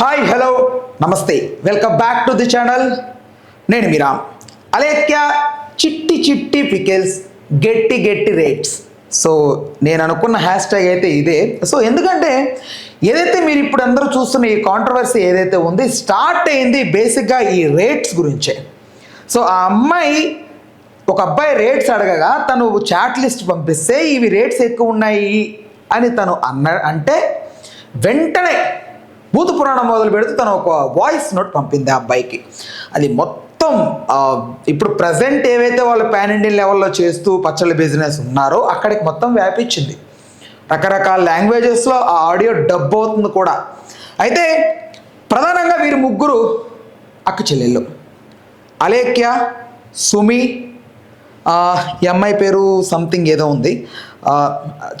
Hi hello నమస్తే welcome back to the channel. నేను మీ రామ్. అలేఖ్య చిట్టి చిట్టి పికెల్స్ గట్టి గట్టి రేట్స్. సో నేను అనుకున్న హ్యాష్ ట్యాగ్ అయితే ఇదే. సో ఎందుకంటే ఏదైతే మీరు ఇప్పుడు అందరూ చూస్తున్న ఈ కాంట్రవర్సీ ఏదైతే ఉంది స్టార్ట్ అయింది బేసిక్గా ఈ రేట్స్ గురించే. సో ఆ అమ్మాయి ఒక అబ్బాయి రేట్స్ అడగగా తను చాట్ లిస్ట్ పంపిస్తే ఇవి రేట్స్ ఎక్కువ ఉన్నాయి అని తను అంటే వెంటనే భూత పురాణం మొదలు పెడుతూ తను ఒక వాయిస్ నోట్ పంపింది ఆ అబ్బాయికి. అది మొత్తం ఇప్పుడు ప్రజెంట్ ఏవైతే వాళ్ళు పాన్ ఇండియన్ లెవెల్లో చేస్తూ పచ్చళ్ళ బిజినెస్ ఉన్నారో అక్కడికి మొత్తం వ్యాపించింది. రకరకాల లాంగ్వేజెస్లో ఆ ఆడియో డబ్ అవుతుంది కూడా. అయితే ప్రధానంగా వీరు ముగ్గురు అక్క చెల్లెళ్ళు, అలేఖ్య, సుమి, ఈ అమ్మాయి పేరు సంథింగ్ ఏదో ఉంది,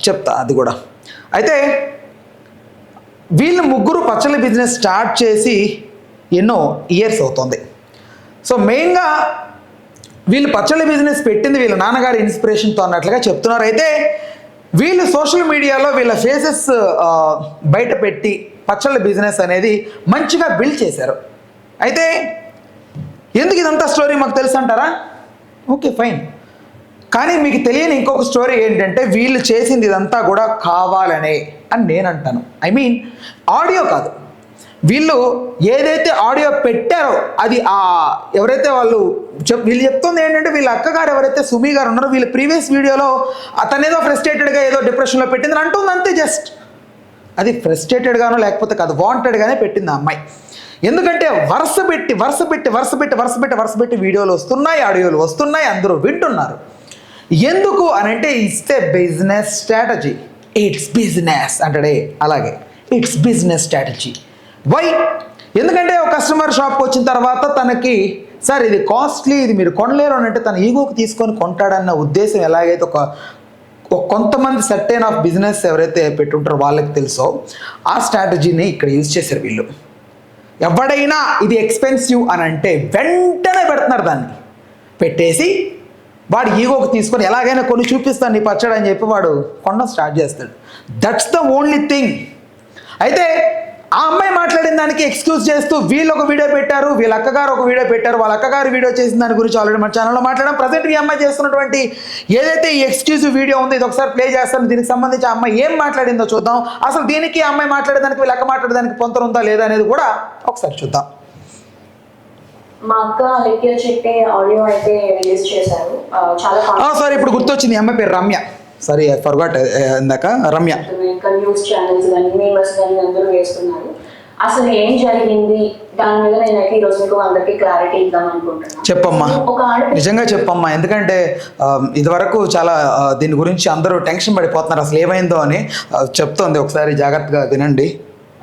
చెప్తా అది కూడా. అయితే వీళ్ళు ముగ్గురు పచ్చళ్ళ బిజినెస్ స్టార్ట్ చేసి ఎన్నో ఇయర్స్ అవుతుంది. సో మెయిన్గా వీళ్ళు పచ్చళ్ళ బిజినెస్ పెట్టింది వీళ్ళ నాన్నగారి ఇన్స్పిరేషన్తో అన్నట్లుగా చెప్తున్నారు. అయితే వీళ్ళు సోషల్ మీడియాలో వీళ్ళ ఫేసెస్ బయట పెట్టి పచ్చళ్ళ బిజినెస్ అనేది మంచిగా బిల్డ్ చేశారు. అయితే ఎందుకు ఇదంతా స్టోరీ మాకు తెలుసు అంటారా? Okay fine. కానీ మీకు తెలియని ఇంకొక స్టోరీ ఏంటంటే వీళ్ళు చేసింది ఇదంతా కూడా కావాలనే అని నేను అంటాను. ఐ మీన్ ఆడియో కాదు, వీళ్ళు ఏదైతే ఆడియో పెట్టారో అది ఎవరైతే వీళ్ళు చెప్తుంది ఏంటంటే వీళ్ళ అక్కగారు ఎవరైతే సుమి గారు ఉన్నారో వీళ్ళ ప్రీవియస్ వీడియోలో అతనేదో ఫ్రస్ట్రేటెడ్గా ఏదో డిప్రెషన్లో పెట్టిందని అంటుంది అంతే. జస్ట్ అది ఫ్రస్ట్రేటెడ్గానో లేకపోతే కాదు వాంటెడ్గానే పెట్టింది ఆ అమ్మాయి. ఎందుకంటే వరుస పెట్టి వీడియోలు వస్తున్నాయి, ఆడియోలు వస్తున్నాయి, అందరూ వింటున్నారు. ఎందుకు అని అంటే it's a business strategy. It's business అంటాడే అలాగే ఇట్స్ బిజినెస్ స్ట్రాటజీ. వై? ఎందుకంటే ఒక కస్టమర్ షాప్కి వచ్చిన తర్వాత తనకి సార్ ఇది కాస్ట్లీ, ఇది మీరు కొనలేరు అని అంటే తన ఈగోకి తీసుకొని కొంటాడన్న ఉద్దేశం ఎలాగైతే కొంతమంది సర్టెన్ ఆఫ్ బిజినెస్ ఎవరైతే పెట్టుంటారో వాళ్ళకి తెలుసో ఆ స్ట్రాటజీని ఇక్కడ యూజ్ చేశారు వీళ్ళు. ఎవడైనా ఇది ఎక్స్పెన్సివ్ అని అంటే వెంటనే పెడుతున్నారు, దాన్ని పెట్టేసి వాడు ఈగోకి తీసుకొని ఎలాగైనా కొన్ని చూపిస్తాను నీ పచ్చడి అని చెప్పి వాడు కొనడం స్టార్ట్ చేస్తాడు. That's the only thing. అయితే ఆ అమ్మాయి మాట్లాడిన దానికి ఎక్స్క్యూజ్ చేస్తూ వీళ్ళు ఒక వీడియో పెట్టారు, వీళ్ళ అక్కగారు ఒక వీడియో పెట్టారు, వాళ్ళ అక్కగారు వీడియో చేసిన దాని గురించి ఆల్రెడీ మన ఛానల్లో మాట్లాడడం. ప్రజెంట్ ఈ అమ్మాయి చేస్తున్నటువంటి ఏదైతే ఈ ఎక్స్క్యూజివ్ వీడియో ఉంది ఇది ఒకసారి ప్లే చేస్తాను. దీనికి సంబంధించి ఆ అమ్మాయి ఏం మాట్లాడిందో చూద్దాం. అసలు దీనికి ఆ అమ్మాయి మాట్లాడేదానికి వీళ్ళ అక్క మాట్లాడేదానికి పొంతన ఉందా లేదా అనేది కూడా ఒకసారి చూద్దాం. మా అక్క అలేఖ్య చెప్పే ఆడియో అయితే రిలీజ్ చేశారు. చాలా సారీ ఇప్పుడు గుర్తొచ్చింది, అమ్మాయి పేరు రమ్య. సారీ ఐ ఫర్గాట్ ఇందాక. రమ్య న్యూస్ ఛానల్స్ కానీ మెంబర్స్ కానీ అందరూ వేస్తున్నారు. అసలు ఏం జరిగింది దాని మీద నేనైతే ఈ రోజు మీకు అందరికీ క్లారిటీ ఇద్దాం అనుకుంటున్నాను. చెప్పమ్మా, నిజంగా చెప్పమ్మా. ఎందుకంటే ఇదివరకు చాలా దీని గురించి అందరూ టెన్షన్ పడిపోతున్నారు అసలు ఏమైందో అని. చెప్తోంది, ఒకసారి జాగ్రత్తగా వినండి.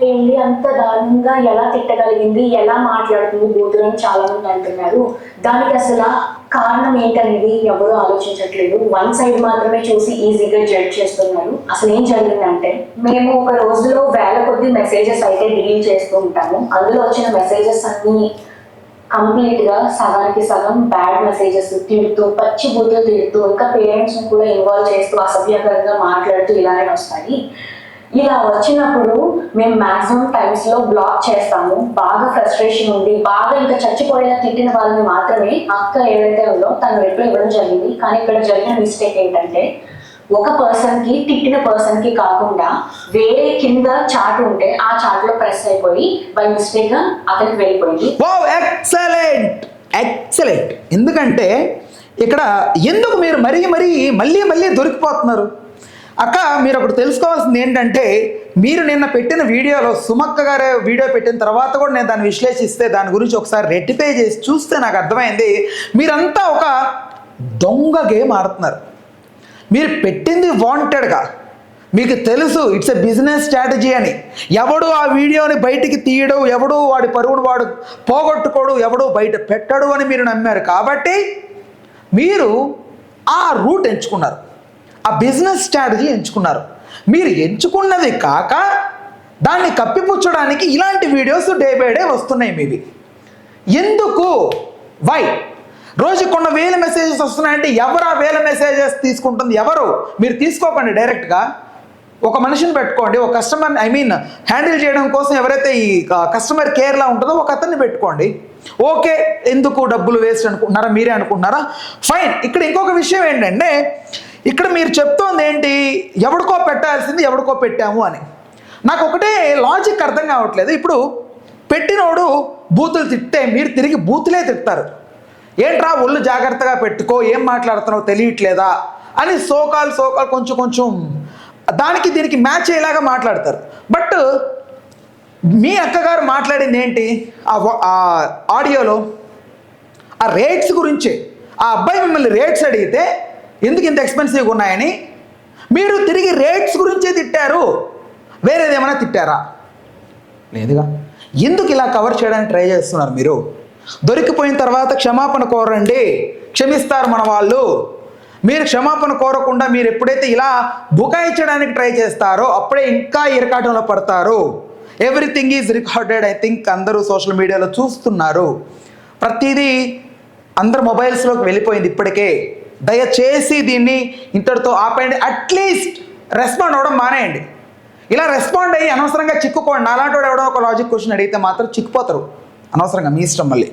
ఏంటి అంత దారుణంగా ఎలా తిట్టగలిగింది, ఎలా మాట్లాడుతుంది బూతులని చాలా మంది అంటున్నారు. దానికి అసలు కారణం ఏంటనేది ఎవరు ఆలోచించట్లేదు. వన్ సైడ్ మాత్రమే చూసి ఈజీగా జడ్జ్ చేస్తున్నారు. అసలు ఏం జరిగిందంటే మేము ఒక రోజులో వేల కొద్ది మెసేజెస్ అయితే డిలీట్ చేస్తూ ఉంటాము. అందులో వచ్చిన మెసేజెస్ అన్ని కంప్లీట్ గా సగానికి సగం బ్యాడ్ మెసేజెస్, తిడుతూ పచ్చి బూతులు తిడుతూ ఇంకా పేరెంట్స్ ని కూడా ఇన్వాల్వ్ చేస్తూ అసభ్యకరంగా మాట్లాడుతూ ఇలానే వస్తాయి. ఇలా వచ్చినప్పుడు మేము మాక్సిమం టైమ్స్ లో బ్లాక్ చేస్తాము. బాగా ఫ్రస్ట్రేషన్ ఉంది, బాగా ఇంకా చచ్చిపోయేలా తిట్టిన వాళ్ళని మాత్రమే అక్క ఏదైతే ఉందో తను రిప్లై ఇవ్వడం జరిగింది. కానీ ఇక్కడ జరిగిన మిస్టేక్ ఏంటంటే ఒక పర్సన్ కి తిట్టిన పర్సన్ కి కాకుండా వేరే కింద చాట్ ఉంటే ఆ చాట్ లో ప్రెస్ అయిపోయి బై మిస్టేక్ గా అతనికి వెళ్ళిపోయింది. ఎక్సలెంట్. ఎందుకంటే ఇక్కడ ఎందుకు మీరు మళ్ళీ దొరికిపోతున్నారు? అక్క మీరు ఒకటి తెలుసుకోవాల్సింది ఏంటంటే మీరు నిన్న పెట్టిన వీడియోలో సుమక్క గారే వీడియో పెట్టిన తర్వాత కూడా నేను దాన్ని విశ్లేషిస్తే దాని గురించి ఒకసారి రెక్టిఫై చేసి చూస్తే నాకు అర్థమైంది మీరంతా ఒక దొంగ గేమ్ ఆడుతున్నారు. మీరు పెట్టింది వాంటెడ్గా, మీకు తెలుసు ఇట్స్ ఎ బిజినెస్ స్ట్రాటజీ అని. ఎవడు ఆ వీడియోని బయటికి తీయడు, ఎవడు వాడి పరువును వాడు పోగొట్టుకోడు, ఎవడు బయట పెట్టడు అని మీరు నమ్మారు. కాబట్టి మీరు ఆ రూట్ ఎంచుకున్నారు, ఆ బిజినెస్ స్ట్రాటజీ ఎంచుకున్నారు. మీరు ఎంచుకున్నది కాక దాన్ని కప్పిపుచ్చడానికి ఇలాంటి వీడియోస్ డే బై డే వస్తున్నాయి మీవి. ఎందుకు? వై? రోజు కొన్ని వేల మెసేజెస్ వస్తున్నాయంటే ఎవరు ఆ వేల మెసేజెస్ తీసుకుంటుంది? ఎవరు? మీరు తీసుకోకండి డైరెక్ట్గా. ఒక మనిషిని పెట్టుకోండి, ఒక కస్టమర్ హ్యాండిల్ చేయడం కోసం ఎవరైతే ఈ కస్టమర్ కేర్లా ఉంటుందో ఒక అతన్ని పెట్టుకోండి. ఓకే, ఎందుకు డబ్బులు వేస్ట్ అనుకుంటున్నారా, మీరే అనుకుంటున్నారా, ఫైన్. ఇక్కడ ఇంకొక విషయం ఏంటంటే, ఇక్కడ మీరు చెప్తోంది ఏంటి, ఎవడికో పెట్టాల్సింది ఎవడికో పెట్టాము అని. నాకు ఒకటే లాజిక్ అర్థం కావట్లేదు. ఇప్పుడు పెట్టినోడు బూతులు తిట్టే మీరు తిరిగి బూతులే తిడతారు. ఏంట్రా ఒళ్ళు జాగ్రత్తగా పెట్టుకో, ఏం మాట్లాడుతున్నావు తెలియట్లేదా అని సోకాల్ కొంచెం దానికి దీనికి మ్యాచ్ అయ్యేలాగా మాట్లాడతారు. బట్ మీ అక్కగారు మాట్లాడింది ఏంటి ఆ ఆడియోలో, ఆ రేట్స్ గురించే. ఆ అబ్బాయి మిమ్మల్ని రేట్స్ అడిగితే ఎందుకు ఇంత ఎక్స్పెన్సివ్గా ఉన్నాయని మీరు తిరిగి రేట్స్ గురించే తిట్టారు, వేరేదేమైనా తిట్టారా? లేదుగా. ఎందుకు ఇలా కవర్ చేయడానికి ట్రై చేస్తున్నారు మీరు? దొరికిపోయిన తర్వాత క్షమాపణ కోరండి, క్షమిస్తారు మన వాళ్ళు. మీరు క్షమాపణ కోరకుండా మీరు ఎప్పుడైతే ఇలా బుకాయించడానికి ట్రై చేస్తారో అప్పుడే ఇంకా ఇరకాటంలో పడతారు. Everything is recorded. I think అందరూ సోషల్ మీడియాలో చూస్తున్నారు. ప్రతిదీ అందరు మొబైల్స్లోకి వెళ్ళిపోయింది ఇప్పటికే. దయచేసి దీన్ని ఇంతటితో ఆపేయండి. అట్లీస్ట్ రెస్పాండ్ అవ్వడం మానేయండి. ఇలా రెస్పాండ్ అయ్యి అనవసరంగా చిక్కుకోండి. అలాంటి వాడు ఎవడో ఒక లాజిక్ క్వశ్చన్ అడిగితే మాత్రం చిక్కుపోతారు అనవసరంగా, మీ ఇష్టం. మళ్ళీ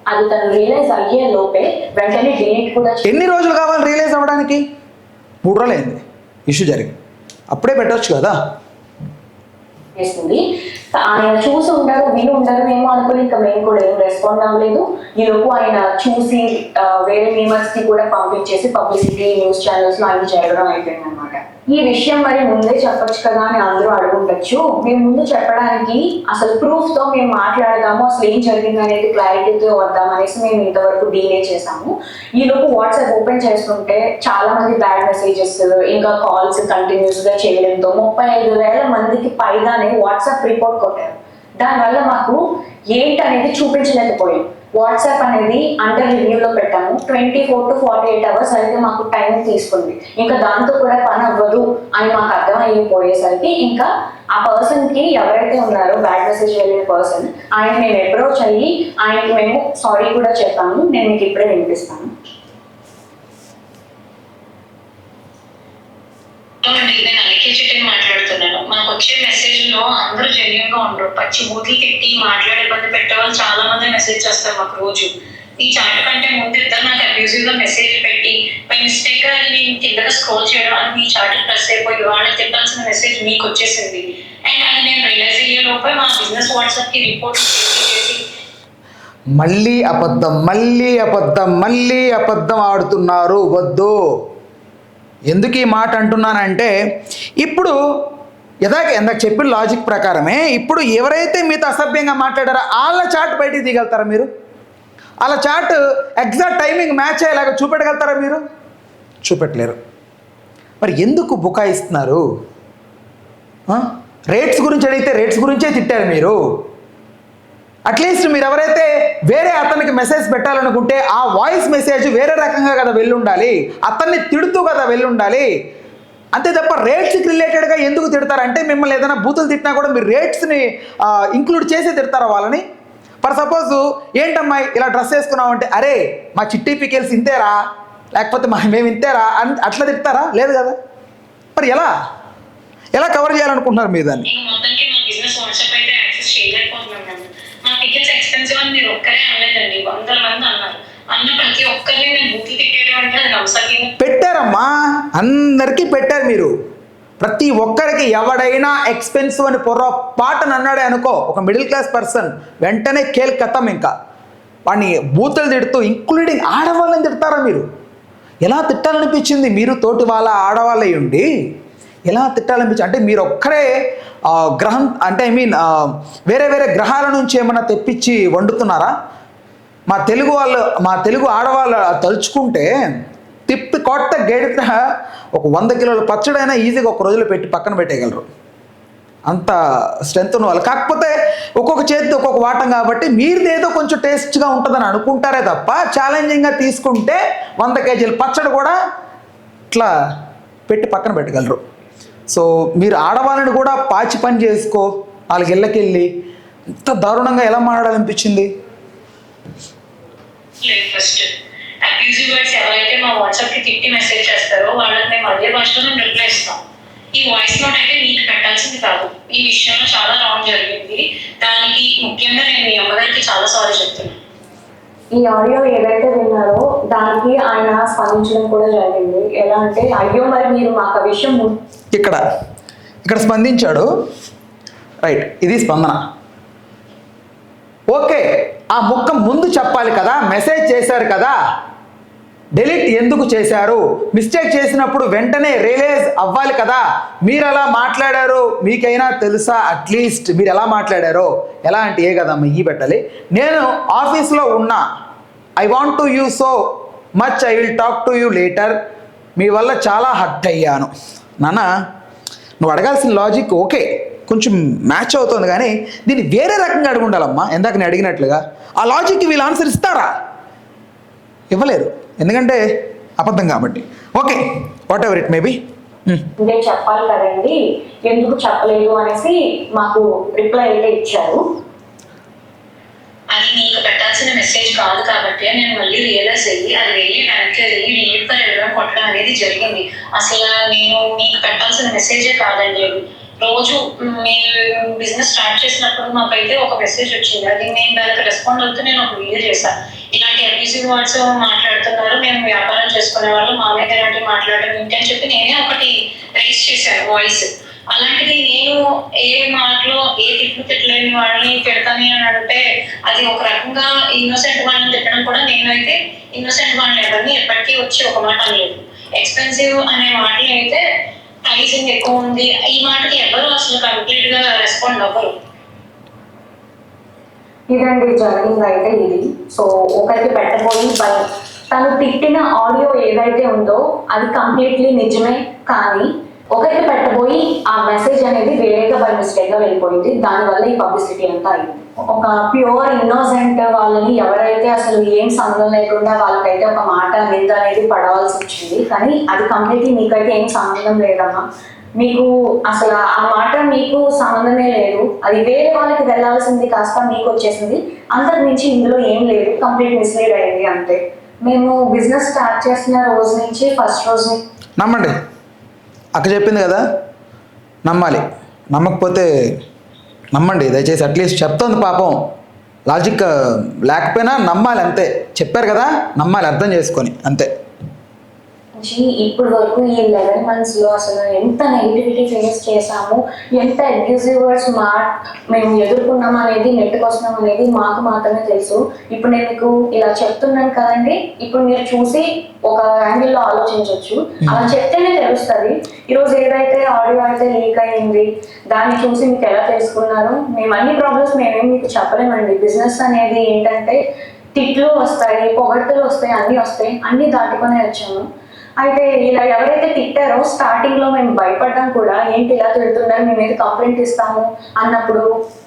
అది తను రియలైజ్ అయ్యే లోపే వెంటనే డిలీట్ కూడా ఎన్ని రోజులు కావాలి రియలైజ్ అవ్వడానికి? 3 రోజులు అయింది ఇష్యూ జరిగి, అప్పుడే పెట్టవచ్చు కదా. చేస్తుంది. ఆయన చూసి ఉండరు, విని ఉండరు ఏమో అనుకుని ఇంకా మేము కూడా ఏం రెస్పాండ్ అవ్వలేదు. ఈలోపు ఆయన చూసి వేరే మేమర్స్ కి కూడా పంపించేసి పబ్లిసిటీ న్యూస్ ఛానల్స్ లో అవి జరగడం అయిపోయింది అనమాట. ఈ విషయం మరి ముందే చెప్పొచ్చు కదా అని అందరూ అడుగుండొచ్చు. మేము ముందు చెప్పడానికి అసలు ప్రూఫ్ తో మేము మాట్లాడదాము, అసలు ఏం జరిగింది అనేది క్లారిటీతో వద్దాం అనేసి మేము ఇంతవరకు డీలే చేసాము. ఈలోపు వాట్సాప్ ఓపెన్ చేస్తుంటే చాలా మంది బ్యాడ్ మెసేజెస్ ఇంకా కాల్స్ కంటిన్యూస్ గా చేయడంతో 35,000 మందికి పైగానే వాట్సాప్ రిపోర్ట్ కొట్టారు. దానివల్ల మాకు ఏంటనేది చూపించలేకపోయాం. వాట్సాప్ అనేది అండర్ రివ్యూలో పెట్టాము. 24 to 48 hours అయితే మాకు టైం తీసుకుంది. ఇంకా దాంతో కూడా పని అవ్వదు అని మాకు అర్థమైపోయేసరికి ఇంకా ఆ పర్సన్ కి ఎవరైతే ఉన్నారో బ్యాడ్ మెసేజ్ వెళ్ళిన పర్సన్, ఆయన మేము అప్రోచ్ అయ్యి ఆయనకి మేము సారీ కూడా చెప్పాము. నేను మీకు ఇప్పుడే వినిపిస్తాను. నేను అలికేచెట్టి మాట్లాడుతున్నాను. మాకు వచ్చే మెసేజ్ లో అందరూ జెన్యూన్ గా ఉండరు. పచ్చి బూతులు తిట్టి మాట్లాడే ఇబ్బంది పెట్టే వాళ్ళు చాలా మంది మెసేజ్ చేస్తారు మాకు రోజు. ఈ చాట్ కంటే ముందు ఇద్దరు నాకు అబ్యూజివ్ గా మెసేజ్ పెట్టి బై మిస్టేక్ గా అది నేను కిందగా స్క్రోల్ చేయడం అని మీ చాట్ ప్రెస్ అయిపోయి వాళ్ళకి తిట్టాల్సిన మెసేజ్ మీకు వచ్చేసింది. అండ్ అది నేను రియలైజ్ అయ్యే లోపే మా బిజినెస్ వాట్సాప్ కి రిపోర్ట్ చేసి మళ్ళీ అబద్ధం ఆడుతున్నారు. వద్దు. ఎందుకు ఈ మాట అంటున్నానంటే, ఇప్పుడు ఇందాక చెప్పిన లాజిక్ ప్రకారమే ఇప్పుడు ఎవరైతే మీతో అసభ్యంగా మాట్లాడారో వాళ్ళ చాట్ బయటికి తీయగలుగుతారా మీరు? వాళ్ళ చాట్ ఎగ్జాక్ట్ టైమింగ్ మ్యాచ్ అయ్యేలాగా చూపెట్టగలుగుతారా మీరు? చూపెట్టలేరు. మరి ఎందుకు బుకాయిస్తున్నారు? రేట్స్ గురించి అడిగితే రేట్స్ గురించే తిట్టారు మీరు. అట్లీస్ట్ మీరు ఎవరైతే వేరే అతనికి మెసేజ్ పెట్టాలనుకుంటే ఆ వాయిస్ మెసేజ్ వేరే రకంగా కదా వెళ్ళుండాలి, అతన్ని తిడుతూ కదా వెళ్ళుండాలి. అంతే తప్ప రేట్స్కి రిలేటెడ్గా ఎందుకు తిడతారంటే, మిమ్మల్ని ఏదైనా బూతులు తిట్టినా కూడా మీరు రేట్స్ని ఇంక్లూడ్ చేసే తిడతారా వాళ్ళని? ఫర్ సపోజ్ ఏంటమ్మాయి ఇలా డ్రెస్ వేసుకున్నావు అంటే, అరే మా చిట్టి పికెల్స్ ఇంతేరా, లేకపోతే మేము ఇంతేరా అని అట్లా తిడతారా? లేదు కదా. మరి ఎలా కవర్ చేయాలనుకుంటున్నారు మీరు దాన్ని? మా టికెట్స్ ఎక్స్పెన్సివ్ అని మీరు ఒక్కరే అనలేదండి, 100 మంది అన్నారు. అన్న ప్రతి ఒక్కరిని నేను బూతులు తిట్టేయడం అంటే అది నమ్మసాకి పెట్టారమ్మా, అందరికీ పెట్టారు మీరు. ప్రతి ఒక్కరికి ఎవడైనా ఎక్స్పెన్సివ్ అని పొరపాటున అన్నాడే అనుకో, ఒక మిడిల్ క్లాస్ పర్సన్ వెంటనే కేల్ కథం. ఇంకా వాడిని బూతులు తిడుతూ ఇంక్లూడింగ్ ఆడవాళ్ళని తిడతారా మీరు? ఎలా తిట్టాలనిపించింది? మీరు తోటి వాళ్ళ ఆడవాళ్ళై ఉండి ఎలా తిట్టాలనిపించింది? అంటే మీరు ఒక్కరే గ్రహం అంటే వేరే గ్రహాల నుంచి ఏమైనా తెప్పించి వండుతున్నారా? మా తెలుగు ఆడవాళ్ళు తలుచుకుంటే తిప్పి కొట్ట గేడిత ఒక 100 కిలోల పచ్చడైనా ఈజీగా ఒక రోజులో పెట్టి పక్కన పెట్టేయగలరు. అంత స్ట్రెంత్ ఉన్న వాళ్ళు. కాకపోతే ఒక్కొక్క చేతితో ఒక్కొక్క వాటం కాబట్టి మీరుదేదో కొంచెం టేస్ట్గా ఉంటుందని అనుకుంటారే తప్ప ఛాలెంజింగ్గా తీసుకుంటే 100 కేజీల పచ్చడి కూడా ఇట్లా పెట్టి పక్కన పెట్టగలరు. సో మీరు ఆడవాళ్ళని కూడా పాచి పని చేసుకో, వాళ్ళకి ఇళ్ళకెళ్ళి ఇంత దారుణంగా ఎలా మాట్లాడాలనిపించింది? ఫస్ట్ అబ్యూజివ్ వర్డ్స్ ఎవరైతే మా వాట్సాప్ కి తిట్టి మెసేజ్ చేస్తారో వాళ్ళకి మేము అదే భాషలో మేము రిప్లై ఇస్తాం. ఈ వాయిస్ నోట్ అయితే నీకు పెట్టాల్సింది కాదు. ఈ విషయంలో చాలా రాంగ్ జరిగింది. దానికి ముఖ్యంగా నేను మీ అమ్మగారికి చాలా సారీ చెప్తున్నాను. ఈ ఆడియో ఏదైతే విన్నారో దానికి ఆయన స్పందించడం కూడా జరిగింది. ఎలా అంటే, అయ్యో మరి మీరు మాకు ఆ విషయం ఇక్కడ స్పందించాడు. రైట్, ఇది స్పందన. ఓకే, ఆ ముక్క ముందు చెప్పాలి కదా, మెసేజ్ చేశారు కదా, డిలీట్ ఎందుకు చేశారు? మిస్టేక్ చేసినప్పుడు వెంటనే రియలైజ్ అవ్వాలి కదా. మీరు ఎలా మాట్లాడారో మీకైనా తెలుసా? అట్లీస్ట్ మీరు ఎలా మాట్లాడారో. ఎలా అంటే ఏ కదమ్మా ఈ పెట్టాలి. నేను ఆఫీస్లో ఉన్నా, I want to you so much, I will talk to you later. మీ వల్ల చాలా హర్ట్ అయ్యాను. నాన్న, నువ్వు అడగాల్సిన లాజిక్ ఓకే, కొంచెం మ్యాచ్ అవుతుంది, కానీ దీన్ని వేరే రకంగా అడిగి ఉండాలమ్మా. ఇందాక నేను అడిగినట్లుగా ఆ లాజిక్కి వీళ్ళు ఆన్సర్ ఇస్తారా? ఇవ్వలేరు, ఎందుకంటే అబద్ధం కాబట్టి. Okay, what ever it maybe. నేను చెప్పాలి కదండి, ఎందుకు చెప్పలేదు అనేసి మాకు రిప్లై అయితే ఇచ్చారు. అది నీకు పెట్టాల్సిన మెసేజ్ కాదు కాబట్టి నేను మళ్ళీ రియలైజ్ అయ్యి అది వెళ్ళి వెనక్కి వెళ్ళి డిలీట్ ఫర్ వెళ్ళడం కొట్టడం అనేది జరిగింది. అసలు నేను నీకు పెట్టాల్సిన మెసేజే కాదండి అది. రోజు మీరు బిజినెస్ స్టార్ట్ చేసినప్పుడు మాకైతే ఒక మెసేజ్ వచ్చింది. అది నేను దానికి రెస్పాండ్ అవుతూ నేను ఒక వీడియో చేశాను. ఇలాంటి అబ్యూజివ్ వర్డ్స్ మాట్లాడుతున్నారు, మేము వ్యాపారం చేసుకునే వాళ్ళు, మా మీద ఇలాంటివి మాట్లాడడం ఏంటి అని చెప్పి నేనే ఒకటి రైజ్ చేశాను వాయిస్. అలాంటిది నేను ఏ మాటలో ఏ తిట్టలేని వాళ్ళని తిడతాను అని అంటే అది ఒక రకంగా ఇన్నోసెంట్ వాళ్ళని తిట్టడం కూడా. నేనైతే ఇన్నోసెంట్ వాళ్ళని ఎవరిని ఎప్పటికీ వచ్చి ఒక మాట అనలేదు. ఎక్స్పెన్సివ్ అనే మాటలు అయితే ప్రైసింగ్ ఎక్కువ ఉంది, ఈ మాటకి ఎవరు అసలు కంప్లీట్ గా రెస్పాండ్ అవ్వరు. ఇదండి జరిగింది అయితే ఇది. సో ఒకరికి పెట్టబోయి తను తిట్టిన ఆడియో ఏదైతే ఉందో అది కంప్లీట్లీ నిజమే, కానీ ఒకరికి పెట్టబోయి ఆ మెసేజ్ అనేది వేరేగా బై మిస్టేక్ గా వెళ్ళిపోయింది. దానివల్ల ఈ పబ్లిసిటీ అంతా అయింది. ఒక ప్యూర్ ఇన్నోసెంట్ వాళ్ళని ఎవరైతే అసలు ఏం సంబంధం లేకుండా వాళ్ళకైతే ఒక మాట నింద అనేది పడవలసి వచ్చింది, కానీ అది కంప్లీట్లీ మీకైతే ఏం సంబంధం లేదమ్మా. మీకు అసలు ఆ మాట మీకు సంబంధమే లేదు, అది వేరే వాళ్ళకి వెళ్ళాల్సింది కాస్త మీకు వచ్చేసింది. అంతకు మించి ఇందులో ఏం లేదు, కంప్లీట్ మిస్లీడ్ అయింది అంతే. మేము బిజినెస్ స్టార్ట్ చేసిన రోజు నుంచి ఫస్ట్ రోజు నమ్మండి, అక్క చెప్పింది కదా, నమ్మాలి. నమ్మకపోతే నమ్మండి దయచేసి. అట్లీస్ట్ చెప్తోంది పాపం, లాజిక్ లేకపోయినా నమ్మాలి అంతే. చెప్పారు కదా, నమ్మాలి అర్థం చేసుకొని అంతే. ఇప్పుడు వరకు ఈ 11 months లో అసలు ఎంత నెగిటివిటీ ఫేస్ చేసాము, ఎంత అబ్యూజివ్ వర్డ్స్ మేము ఎదుర్కొన్నాం అనేది, నెట్టుకొస్తున్నాం అనేది మాకు మాత్రమే తెలుసు. ఇప్పుడు నేను మీకు ఇలా చెప్తున్నాను కదండి, ఇప్పుడు మీరు చూసి ఒక యాంగిల్లో ఆలోచించవచ్చు. అలా చెప్తేనే తెలుస్తుంది. ఈరోజు ఏదైతే ఆడియో అయితే లీక్ అయింది దాన్ని చూసి మీకు ఎలా తెలుసుకున్నారు. మేము అన్ని ప్రాబ్లమ్స్ మేమేం మీకు చెప్పలేమండి. బిజినెస్ అనేది ఏంటంటే తిట్లు వస్తాయి, పొగడ్తలు వస్తాయి, అన్నీ వస్తాయి, అన్నీ దాటుకొని వచ్చాము. అయితే ఇలా ఎవరైతే తిట్టారో స్టార్టింగ్ లో మేము భయపడ్డాం కూడా, ఏంటి ఇలా తిడుతున్నారు, మీ మీద కంప్లైంట్ ఇస్తాము అన్నప్పుడు,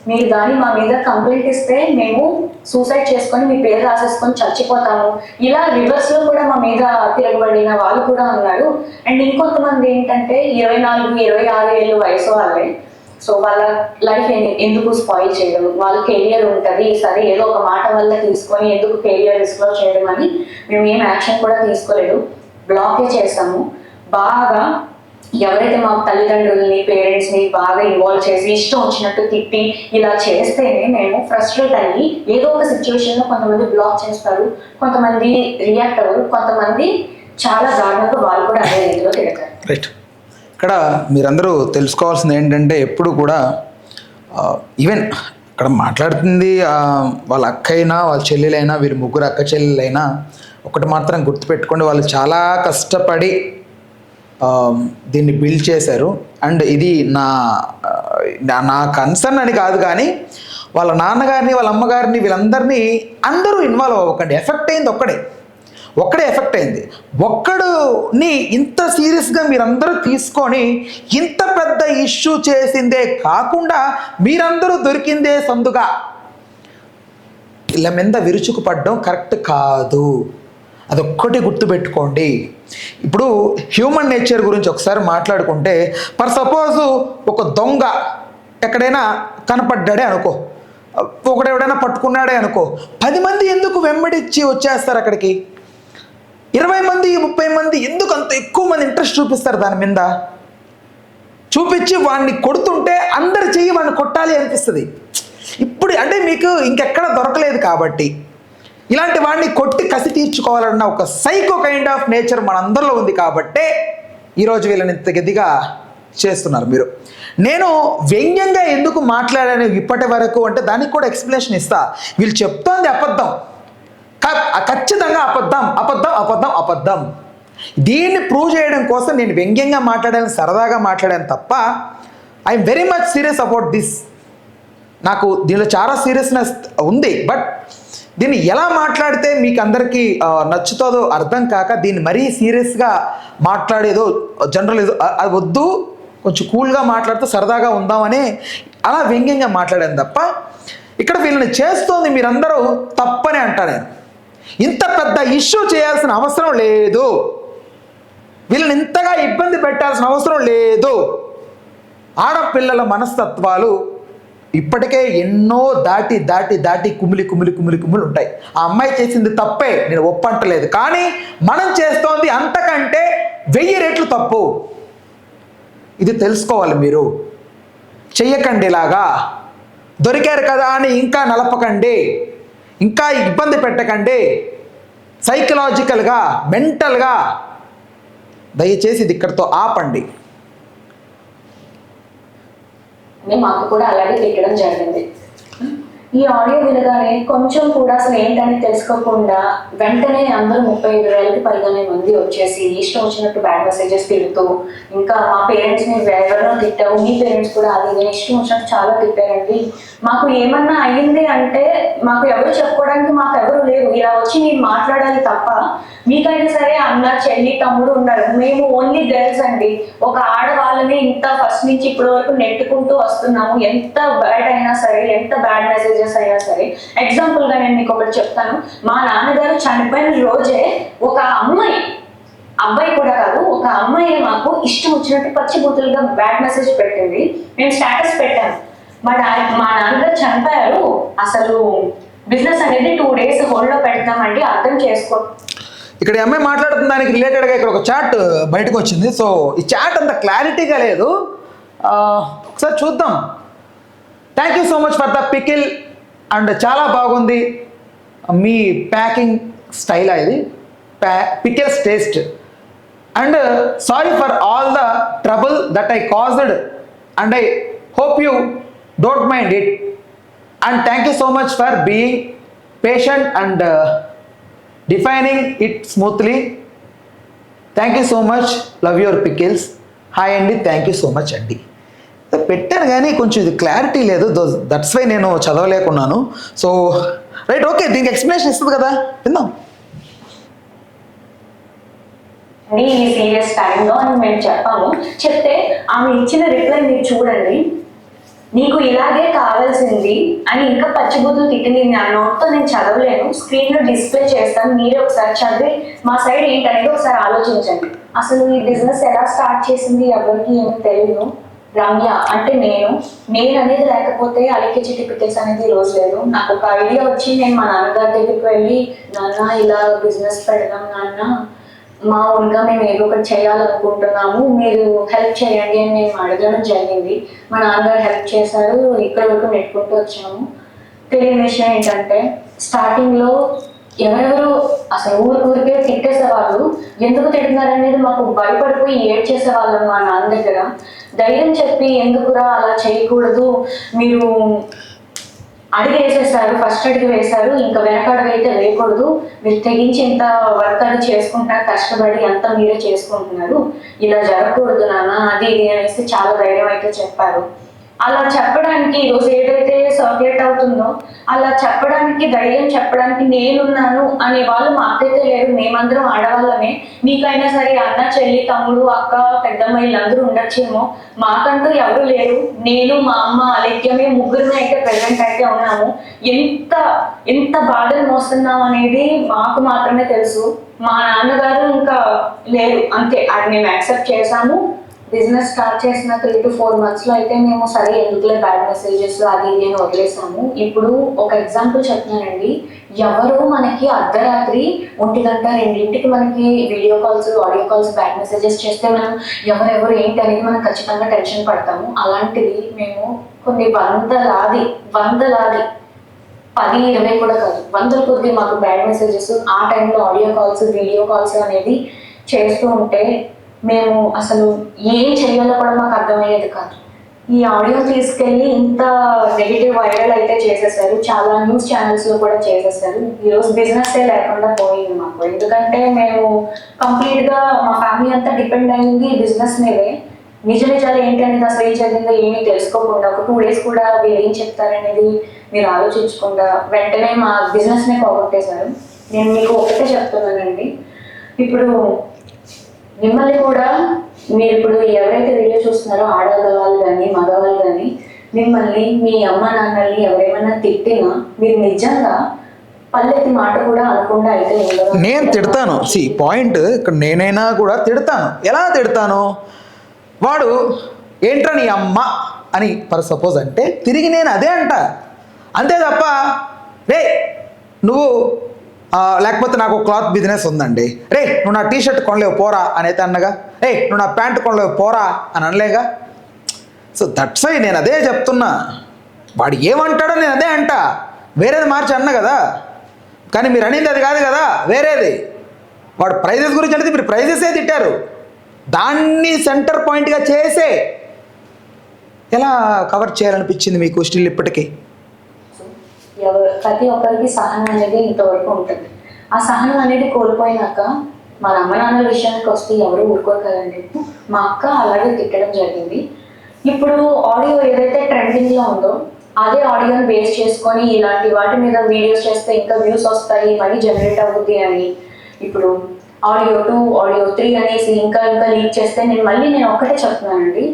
మీరు కానీ మా మీద కంప్లైంట్ ఇస్తే మేము సూసైడ్ చేసుకొని మీ పేరు రాసేసుకొని చచ్చిపోతాము, ఇలా రివర్స్ లో కూడా మా మీద తిరగబడిన వాళ్ళు కూడా ఉన్నారు. అండ్ ఇంకొంతమంది ఏంటంటే 24-26 ఏళ్ళు వయసు వాళ్ళే. సో వాళ్ళ లైఫ్ ఎందుకు స్పాయిల్ చేయడం, వాళ్ళ కెరియర్ ఉంటుంది సరే, ఏదో ఒక మాట వల్ల తీసుకొని ఎందుకు కెరియర్ రిస్క్ లో చేయడం అని మేము ఏం యాక్షన్ కూడా తీసుకోలేదు, బ్లాకే చేసాము. బాగా ఎవరైతే మా తల్లిదండ్రుల్ని, పేరెంట్స్ని బాగా ఇన్వాల్వ్ చేసి ఇష్టం వచ్చినట్టు తిట్టి ఇలా చేస్తేనే మేము ఫ్రస్ట్రేట్ అయ్యి ఏదో ఒక సిచ్యువేషన్లో కొంతమంది బ్లాక్ చేస్తారు, కొంతమంది రియాక్ట్ అవ్వరు, కొంతమంది చాలా దారుణంగా వాళ్ళు కూడా అదే రీతిలో తిడతారు. రైట్, ఇక్కడ మీరందరూ తెలుసుకోవాల్సింది ఏంటంటే, ఎప్పుడు కూడా ఈవెన్ ఇక్కడ మాట్లాడుతుంది వాళ్ళ అక్క అయినా వాళ్ళ చెల్లెలైనా, వీరి ముగ్గురు అక్క చెల్లెలైనా ఒకటి మాత్రం గుర్తుపెట్టుకోండి, వాళ్ళు చాలా కష్టపడి దీన్ని బిల్డ్ చేశారు. అండ్ ఇది నా కన్సర్న్ అని కాదు, కానీ వాళ్ళ నాన్నగారిని వాళ్ళ అమ్మగారిని వీళ్ళందరినీ అందరూ ఇన్వాల్వ్ అవ్వకండి. ఎఫెక్ట్ అయింది ఒక్కడే ఎఫెక్ట్ అయింది. ఒక్కడుని ఇంత సీరియస్గా మీరందరూ తీసుకొని ఇంత పెద్ద ఇష్యూ చేసిందే కాకుండా మీరందరూ దొరికిందే సందుగా ఇలా మీద విరుచుకు పడడం కరెక్ట్ కాదు. అదొక్కటి గుర్తుపెట్టుకోండి. ఇప్పుడు హ్యూమన్ నేచర్ గురించి ఒకసారి మాట్లాడుకుంటే, ఫర్ సపోజు ఒక దొంగ ఎక్కడైనా కనపడ్డాడే అనుకో, ఒకడెవడైనా పట్టుకున్నాడే అనుకో, 10 మంది ఎందుకు వెంబడిచ్చి వచ్చేస్తారు అక్కడికి? 20 మంది 30 మంది ఎందుకు అంత ఎక్కువ మంది ఇంట్రెస్ట్ చూపిస్తారు దాని మీద? చూపించి వాడిని కొడుతుంటే అందరి చెయ్యి వాడిని కొట్టాలి అనిపిస్తుంది. ఇప్పుడు అంటే మీకు ఇంకెక్కడ దొరకలేదు కాబట్టి ఇలాంటి వాడిని కొట్టి కసి తీర్చుకోవాలన్న ఒక సైకో కైండ్ ఆఫ్ నేచర్ మనందరిలో ఉంది కాబట్టే ఈరోజు వీళ్ళని ఇంత గట్టిగా చేస్తున్నారు మీరు. నేను వ్యంగ్యంగా ఎందుకు మాట్లాడాను ఇప్పటి వరకు అంటే దానికి కూడా ఎక్స్ప్లెనేషన్ ఇస్తా. వీళ్ళు చెప్తోంది అబద్ధం, ఖచ్చితంగా అబద్ధం అబద్ధం అబద్ధం అబద్ధం. దీన్ని ప్రూవ్ చేయడం కోసం నేను వ్యంగ్యంగా మాట్లాడాను, సరదాగా మాట్లాడాను తప్ప I'm very much serious about this. నాకు దీనిలో చాలా సీరియస్నెస్ ఉంది. బట్ దీన్ని ఎలా మాట్లాడితే మీకు అందరికీ నచ్చుతుందో అర్థం కాక దీన్ని మరీ సీరియస్గా మాట్లాడేదో జనరల్ ఏదో అది వద్దు, కొంచెం కూల్గా మాట్లాడుతూ సరదాగా ఉందామని అలా వ్యంగ్యంగా మాట్లాడాను తప్ప ఇక్కడ వీళ్ళని చేస్తోంది మీరందరూ తప్పని అంటాను నేను. ఇంత పెద్ద ఇష్యూ చేయాల్సిన అవసరం లేదు, వీళ్ళని ఇంతగా ఇబ్బంది పెట్టాల్సిన అవసరం లేదు. ఆడపిల్లల మనస్తత్వాలు ఇప్పటికే ఎన్నో దాటి దాటి దాటి కుమిలి కుమిలి కుమిలి కుమిలి ఉంటాయి. ఆ అమ్మాయి చేసింది తప్పే, నేను ఒప్పంటలేదు, కానీ మనం చేస్తోంది అంతకంటే 1000 రెట్లు తప్పు. ఇది తెలుసుకోవాలి మీరు. చెయ్యకండి ఇలాగా, దొరికారు కదా అని ఇంకా నలపకండి, ఇంకా ఇబ్బంది పెట్టకండి. సైకలాజికల్గా మెంటల్గా దయచేసి ఇది ఇక్కడితో ఆపండి. మాకు కూడా అలాగే తిట్టడం జరిగింది. ఈ ఆడియో వినగానే కొంచెం కూడా అసలు ఏంటని తెలుసుకోకుండా వెంటనే అందరూ 35,000కి పైగానే మంది వచ్చేసి ఇష్టం వచ్చినట్టు బ్యాడ్ మెసేజెస్ తిడుతూ, ఇంకా మా పేరెంట్స్ని ఎవరినో తిట్టావు, మీ పేరెంట్స్ కూడా అది ఇష్టం వచ్చినట్టు చాలా తిట్టారండి. మాకు ఏమన్నా అయ్యింది అంటే మాకు ఎవరు చెప్పుకోవడానికి మాకు ఎవరు లేరు, ఇలా వచ్చి మీరు మాట్లాడాలి తప్ప. మీకైనా సరే అన్న చెల్లి తమ్ముడు ఉన్నారు, మేము ఓన్లీ గర్ల్స్ అండి. ఒక ఆడవాళ్ళని ఇంత ఫస్ట్ నుంచి ఇప్పటి వరకు నెట్టుకుంటూ వస్తున్నాము. ఎంత బ్యాడ్ అయినా సరే, ఎంత బ్యాడ్ మెసేజెస్ అయినా సరే. ఎగ్జాంపుల్ గా నేను మీకు ఒకటి చెప్తాను. మా నాన్నగారు చనిపోయిన రోజే ఒక అమ్మాయి, అబ్బాయి కూడా కాదు, ఒక అమ్మాయి మాకు ఇష్టం వచ్చినట్టు పచ్చిబూతులుగా బ్యాడ్ మెసేజ్ పెట్టింది. మేము స్టేటస్ పెట్టాము, మా నాన్నగారు చనిపోయారు, అసలు బిజినెస్ అనేది 2 days హోల్డ్ లో పెడతామండి, అర్థం చేసుకో. ఇక్కడ అమ్మాయి మాట్లాడుతున్న దానికి రిలేటెడ్గా ఇక్కడ ఒక చాట్ బయటకు వచ్చింది. సో ఈ చాట్ అంత క్లారిటీగా లేదు, ఒకసారి చూద్దాం. Thank you so much for the pickle and చాలా బాగుంది మీ ప్యాకింగ్ స్టైల్, ఇది pickles taste. And sorry for all the trouble that I caused and I hope you don't mind it. And thank you so much for being patient and defining it smoothly. Thank you so much, love your pickles. Hi అండి, thank you so much అండి. పెట్టాను కానీ కొంచెం ఇది clarity లేదు, that's why నేను చదవలేకున్నాను. So right, okay, దీనికి explanation ఇస్తుంది కదా, విందాం. ఈ సీరియస్ టైంలో అని మేము చెప్పాము. చెప్తే ఆమె ఇచ్చిన రిప్లై మీరు చూడండి. నీకు ఇలాగే కావాల్సింది అని ఇంకా పచ్చిబూతులు తిట్టింది. నా నోట్తో నేను చదవలేను, స్క్రీన్ లో డిస్ప్లే చేస్తాను, మీరే ఒకసారి చదివి మా సైడ్ ఏంటనేది ఒకసారి ఆలోచించండి. అసలు ఈ బిజినెస్ ఎలా స్టార్ట్ చేసింది ఎవరికి ఏమో తెలియదు. రమ్య అంటే నేను అనేది లేకపోతే అలికే చిట్టి పికిల్స్ అనేది ఈ రోజు లేదు. నాకు ఒక ఐడియా వచ్చి నేను మా నాన్నగారి దగ్గరికి వెళ్ళి, నాన్న ఇలా బిజినెస్ పెడదాం నాన్న, మా ఓన్గా మేము ఏదో ఒకటి చేయాలనుకుంటున్నాము, మీరు హెల్ప్ చేయండి అని మేము అడగడం జరిగింది. మా నాన్నగారు హెల్ప్ చేశారు, ఇక్కడ వరకు నెట్టుకుంటూ వచ్చాము. తెలియని విషయం ఏంటంటే స్టార్టింగ్లో ఎవరెవరు అసలు ఊరికే తిట్టేసేవాళ్ళు, ఎందుకు తిడుతున్నారు అనేది మాకు భయపడిపోయి ఏడ్చేసేవాళ్ళం మా నాన్న దగ్గర. ధైర్యం చెప్పి ఎందుకురా అలా చేయకూడదు, మీరు అడుగు వేసేసారు, ఫస్ట్ అడుగు వేశారు, ఇంకా వెనకడుగు అయితే వేయకూడదు, మీరు తెగించి ఇంత వర్క్ అది చేసుకుంటారు, కష్టపడి అంతా మీరే చేసుకుంటున్నారు, ఇలా జరగకూడదు నాన్న అది ఇది అనేసి చాలా ధైర్యం అయితే చెప్పారు. అలా చెప్పడానికి ఈరోజు ఏదైతే సర్క్యులేట్ అవుతుందో అలా చెప్పడానికి, ధైర్యం చెప్పడానికి నేనున్నాను అనే వాళ్ళు మాకైతే లేరు. మేమందరం ఆడవాళ్ళమే. మీకైనా సరే అన్న చెల్లి తమ్ముడు అక్క పెద్దమ్మ వీళ్ళందరూ ఉండొచ్చేమో, మాకంటూ ఎవరు లేరు. నేను మా అమ్మ అలెక్యమే ముగ్గురుమే అయితే ప్రెసెంట్ అయితే ఉన్నాము. ఎంత బాధలు మోస్తున్నాం అనేది మాకు మాత్రమే తెలుసు. మా నాన్నగారు ఇంకా లేరు, అంతే. అది మేము యాక్సెప్ట్ చేసాము. బిజినెస్ స్టార్ట్ చేసిన 3 to 4 monthsలో అయితే మేము సరే ఎందుకులే బ్యాడ్ మెసేజెస్ అది ఇది అని వదిలేసాము. ఇప్పుడు ఒక ఎగ్జాంపుల్ చెప్తున్నానండి. ఎవరు మనకి అర్ధరాత్రి 1-2 మనకి video calls audio calls bad messages చేస్తే మనం ఎవరెవరు ఏంటి అనేది మనం ఖచ్చితంగా టెన్షన్ పడతాము. అలాంటిది మేము కొన్ని వందలాది 10-20 కూడా కాదు, వందల కొద్ది మాకు బ్యాడ్ మెసేజెస్ ఆ టైంలో ఆడియో కాల్స్ వీడియో కాల్స్ అనేది చేస్తూ ఉంటే మేము అసలు ఏం చేయాలో కూడా మాకు అర్థమయ్యేది కాదు. ఈ ఆడియో తీసుకెళ్ళి ఇంత నెగిటివ్ వైరల్ అయితే చేసేసారు, చాలా న్యూస్ ఛానల్స్లో కూడా చేసేసారు. ఈరోజు బిజినెస్సే లేకుండా పోయింది మాకు. ఎందుకంటే మేము కంప్లీట్గా మా ఫ్యామిలీ అంతా డిపెండ్ అయింది బిజినెస్ మీదే. నిజాలు ఏంటి అనేది అసలు ఏం జరిగిందో ఏమీ తెలుసుకోకుండా ఒక 2 days కూడా వీళ్ళు ఏం చెప్తారనేది మీరు ఆలోచించకుండా వెంటనే మా బిజినెస్నే పోగొట్టేశారు. నేను మీకు ఒకటే చెప్తున్నానండి, ఇప్పుడు మిమ్మల్ని కూడా మీరు ఇప్పుడు ఎవరైతే వీడియో చూస్తున్నారో ఆడవాళ్ళు కానీ మగవాళ్ళు కానీ మిమ్మల్ని మీ అమ్మ నాన్నల్ని ఎవరేమైనా తిట్టినా మీరు నిజంగా పల్లెత్తి మాట కూడా అనకుండా అయితే నేను తిడతాను. పాయింట్ ఇక్కడ నేనైనా కూడా తిడతాను. ఎలా తిడతాను? వాడు ఏంట్రా నీ అమ్మ అని సపోజ్ అంటే తిరిగి నేను అదే అంట, అంతే తప్ప రే నువ్వు లేకపోతే నాకు క్లాత్ బిజినెస్ ఉందండి, రే నువ్వు నా టీషర్ట్ కొనలేవు పోరా అని అయితే అన్నగా, రే నువ్వు నా ప్యాంట్ కొనలేవు పోరా అని అనలేగా. సో దట్స్ వై నేను అదే చెప్తున్నా. వాడు ఏమంటాడో నేను అదే అంట, వేరేది మార్చి అన్న కదా. కానీ మీరు అనేది అది కాదు కదా, వేరేది. వాడు ప్రైజెస్ గురించి అనేది మీరు ప్రైజెసే తిట్టారు, దాన్ని సెంటర్ పాయింట్గా చేసే ఎలా కవర్ చేయాలనిపించింది మీకు స్టిల్ ఇప్పటికీ? ప్రతి ఒక్కరికి సహనం అనేది ఇంతవరకు ఉంటుంది. ఆ సహనం అనేది కోల్పోయినాక మన అమ్మ నాన్నల విషయానికి వస్తే ఎవరు ఊరుకోరు కదండి. మా అక్క అలాగే తిట్టడం జరిగింది. ఇప్పుడు ఆడియో ఏదైతే ట్రెండింగ్లో ఉందో అదే ఆడియోని బేస్ చేసుకొని ఇలాంటి వాటి మీద వీడియోస్ చేస్తే ఇంకా వ్యూస్ వస్తాయి, మనీ జనరేట్ అవుద్ది అని ఇప్పుడు ఆడియో 2 ఆడియో 3 అనేసి ఇంకా లీక్ చేస్తే నేను ఒక్కటే చెప్తున్నానండి,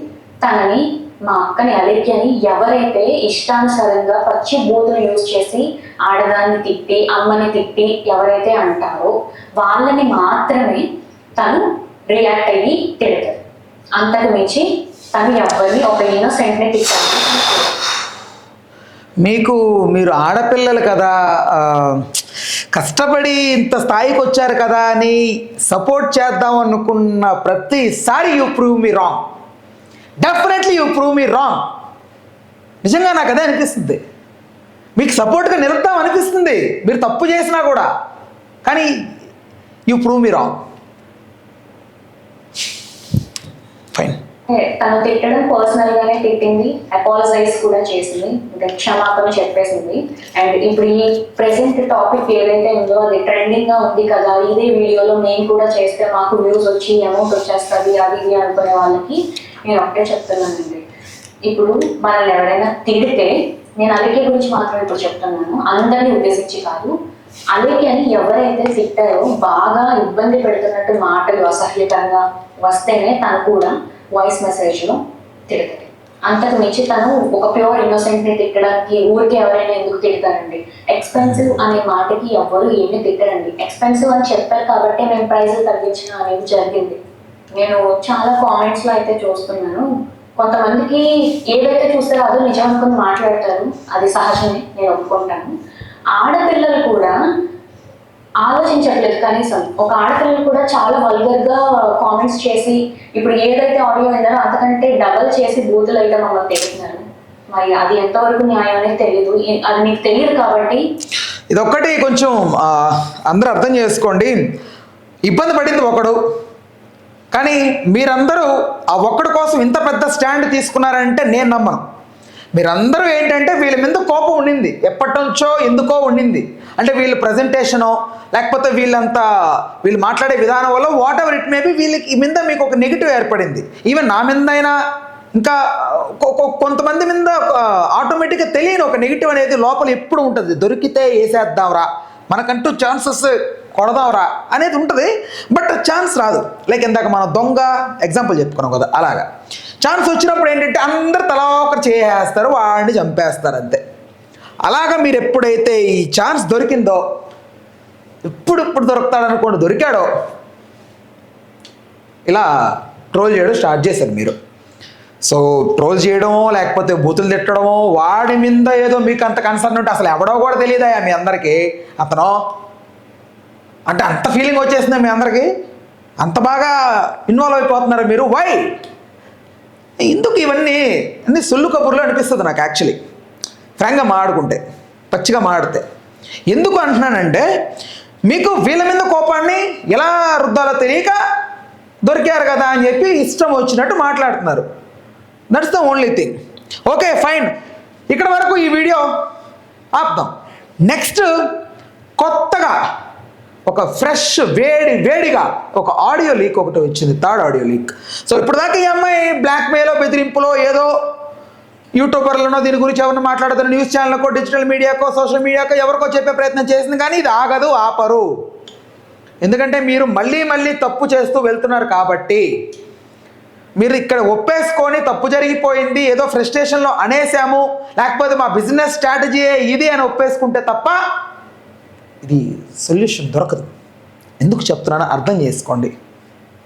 తనని మా అక్కని అలెక్యని ఎవరైతే ఇష్టానుసారంగా పచ్చి బూతులు యూజ్ చేసి ఆడదాన్ని తిట్టి అమ్మని తిట్టి ఎవరైతే అంటారో వాళ్ళని మాత్రమే తను రియాక్ట్ అయ్యి తిడతారు. అంతకు మించి తను ఎవరిని ఒక ఇన్నోసెంట్ని తిట్టాలి. మీరు ఆడపిల్లలు కదా, కష్టపడి ఇంత స్థాయికి వచ్చారు కదా అని సపోర్ట్ చేద్దాం అనుకున్న ప్రతిసారి you prove me wrong. Definitely you prove me wrong. నిజంగా నాకు అదే అనిపిస్తుంది. మీకు సపోర్ట్గా నిలుద్దాం అనిపిస్తుంది మీరు తప్పు చేసినా కూడా, కానీ you prove me wrong. Fine. తను తిట్టడం పర్సనల్ గానే తిట్టింది, అపాలజైజ్ కూడా చేసింది, ఇంకా క్షమాపణ చెప్పేసింది. అండ్ ఇప్పుడు ఈ ప్రెసెంట్ టాపిక్ ఏదైతే ఉందో అది ట్రెండింగ్ గా ఉంది కదా, ఇదే వీడియోలో మేము కూడా చేస్తే మాకు వ్యూస్ వచ్చి అమౌంట్ వచ్చేస్తుంది అది ఇది అనుకునే వాళ్ళకి నేను ఒకటే చెప్తున్నానండి. ఇప్పుడు మనల్ని ఎవరైనా తిడితే, నేను అలికే గురించి మాత్రం ఇప్పుడు చెప్తున్నాను, అందరినీ ఉద్దేశించి కాదు, అలికి అని ఎవరైతే తిట్టారో బాగా ఇబ్బంది పెడుతున్నట్టు మాటలు అసహ్యకరంగా వస్తేనే తను కూడా వాయిస్ మెసేజ్లో తిడతాడు. అంతకు మించి తను ఒక ప్యూర్ ఇన్నోసెంట్ని తిట్టడానికి ఊరికి ఎవరైనా ఎందుకు తిడతారండి? ఎక్స్పెన్సివ్ అనే మాటకి ఎవరు ఏమీ తిట్టారండి. ఎక్స్పెన్సివ్ అని చెప్పారు కాబట్టి మేము ప్రైజులు తగ్గించడం అనేది జరిగింది. నేను చాలా కామెంట్స్లో అయితే చూస్తున్నాను, కొంతమందికి ఏదైతే చూస్తారో అదో నిజం అనుకుని మాట్లాడతారు, అది సహజమే, నేను ఒప్పుకుంటాను. ఆడపిల్లలు కూడా ఆలోచించట్లేదు. కనీసం ఒక ఆడపిల్లలు కూడా చాలా వల్గర్గా కామెంట్స్ చేసి ఇప్పుడు ఏదైతే ఆడియో ఉందో అంతకంటే డబల్ చేసి బూతులు అయితే మమ్మల్ని తెలుస్తున్నారు. మరి అది ఎంతవరకు న్యాయం అనేది తెలియదు, అది మీకు తెలియదు కాబట్టి ఇదొక్కటి కొంచెం అందరూ అర్థం చేసుకోండి. ఇబ్బంది పడింది ఒకడు, కానీ మీరందరూ ఆ ఒక్కడి కోసం ఇంత పెద్ద స్టాండ్ తీసుకున్నారంటే నేను నమ్మను. మీరందరూ ఏంటంటే వీళ్ళ మీద కోపం ఉండింది, ఎప్పటి నుంచో ఎందుకో ఉండింది. అంటే వీళ్ళ ప్రజెంటేషనో లేకపోతే వీళ్ళు మాట్లాడే విధానం వల్ల వాట్ ఎవర్ ఇట్ మేబీ వీళ్ళకి మీద మీకు ఒక నెగిటివ్ ఏర్పడింది. ఈవెన్ నా మీద అయినా ఇంకా కొంతమంది మీద ఆటోమేటిక్గా తెలియని ఒక నెగిటివ్ అనేది లోపల ఎప్పుడు ఉంటుంది. దొరికితే వేసేద్దాంరా, మనకంటూ ఛాన్సెస్ కొడదాంరా అనేది ఉంటుంది, బట్ ఛాన్స్ రాదు. లైక్ ఇందాక మనం దొంగ ఎగ్జాంపుల్ చెప్పుకున్నాం కదా, అలాగా ఛాన్స్ వచ్చినప్పుడు ఏంటంటే అందరు తలా ఒకరు చేసేస్తారు, వాడిని చంపేస్తారు అంతే. అలాగా మీరు ఎప్పుడైతే ఈ ఛాన్స్ దొరికిందో, ఇప్పుడు దొరుకుతాడు అనుకోండి, దొరికాడో ఇలా ట్రోల్ చేయడం స్టార్ట్ చేశారు మీరు. సో ట్రోల్ చేయడమో లేకపోతే బూతులు తిట్టడమో, వాడి మీద ఏదో మీకు అంత కన్సర్న్ ఉంటే అసలు ఎవడో కూడా తెలియదా మీ అందరికీ అతను అంటే అంత ఫీలింగ్ వచ్చేసిందా మీ అందరికీ? అంత బాగా ఇన్వాల్వ్ అయిపోతున్నారు మీరు. వై? ఎందుకు ఇవన్నీ అన్ని సొల్లు కబుర్లు అనిపిస్తుంది నాకు యాక్చువల్లీ, ఫ్రాంక్గా మాట్లాడుకుంటే, పచ్చిగా మాట్లాడితే. ఎందుకు అంటున్నానంటే మీకు వీళ్ళ మీద కోపాన్ని ఎలా రుద్దాలో తెలియక దొరికారు కదా అని చెప్పి ఇష్టం వచ్చినట్టు మాట్లాడుతున్నారు. That's the only thing. Okay fine, ఇక్కడ వరకు ఈ వీడియో ఆపుదాం. నెక్స్ట్ కొత్తగా ఒక ఫ్రెష్ వేడిగా ఒక ఆడియో లీక్ ఒకటి వచ్చింది, థర్డ్ ఆడియో లీక్. సో ఇప్పటిదాకా ఈ అమ్మాయి బ్లాక్మెయిలో బెదిరింపులో ఏదో యూట్యూబర్లను దీని గురించి ఎవరిని మాట్లాడుతారు, న్యూస్ ఛానల్కో డిజిటల్ మీడియాకో సోషల్ మీడియాకో ఎవరికో చెప్పే ప్రయత్నం చేసింది, కానీ ఇది ఆగదు, ఆపరు. ఎందుకంటే మీరు మళ్ళీ తప్పు చేస్తూ వెళ్తున్నారు కాబట్టి. మీరు ఇక్కడ ఒప్పేసుకొని తప్పు జరిగిపోయింది ఏదో ఫ్రస్ట్రేషన్లో అనేసాము, లేకపోతే మా బిజినెస్ స్ట్రాటజీయే ఇది అని ఒప్పేసుకుంటే తప్ప ఇది సొల్యూషన్ దొరకదు. ఎందుకు చెప్తున్నానో అర్థం చేసుకోండి.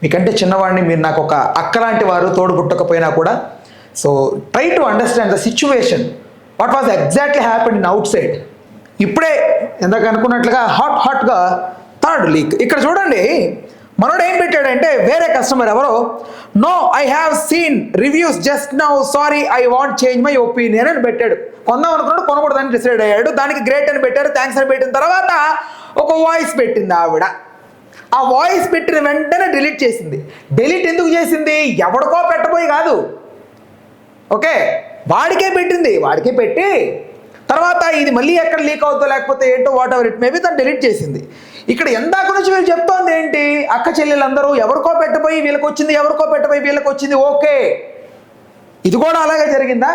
మీకంటే చిన్నవాడిని, మీరు నాకు ఒక అక్క లాంటి వారు, తోడు పుట్టకపోయినా కూడా. So try to understand the situation, what was exactly happen in out side. ఇప్పుడే ఎందాక అనుకున్నట్లుగా హాట్గా థర్డ్ లీక్. ఇక్కడ చూడండి, మనోడు ఏం పెట్టాడంటే, వేరే కస్టమర్ ఎవరో, no I have seen reviews just now, sorry I want change my opinion అని పెట్టాడు. కొందాం అనుకున్నాడు, కొనకూడదని డిసైడ్ అయ్యాడు. దానికి గ్రేట్ అని పెట్టారు, థ్యాంక్స్ అని పెట్టిన తర్వాత ఒక వాయిస్ పెట్టింది ఆవిడ. ఆ వాయిస్ పెట్టిన వెంటనే డిలీట్ చేసింది. డిలీట్ ఎందుకు చేసింది? ఎవడికో పెట్టబోయి కాదు, ఓకే, వాడికే పెట్టింది. వాడికే పెట్టి తర్వాత ఇది మళ్ళీ ఎక్కడ లీక్ అవుతుందో లేకపోతే ఏంటో వాట్ ఎవర్ ఇట్ మేబీ తను డిలీట్ చేసింది. ఇక్కడ ఎందాక నుంచి వీళ్ళు చెప్తోంది ఏంటి, అక్క చెల్లెలందరూ ఎవరికో పెట్టబోయి వీళ్ళకి వచ్చింది, ఎవరికో పెట్టబోయి వీళ్ళకి వచ్చింది. ఓకే, ఇది కూడా అలాగే జరిగిందా?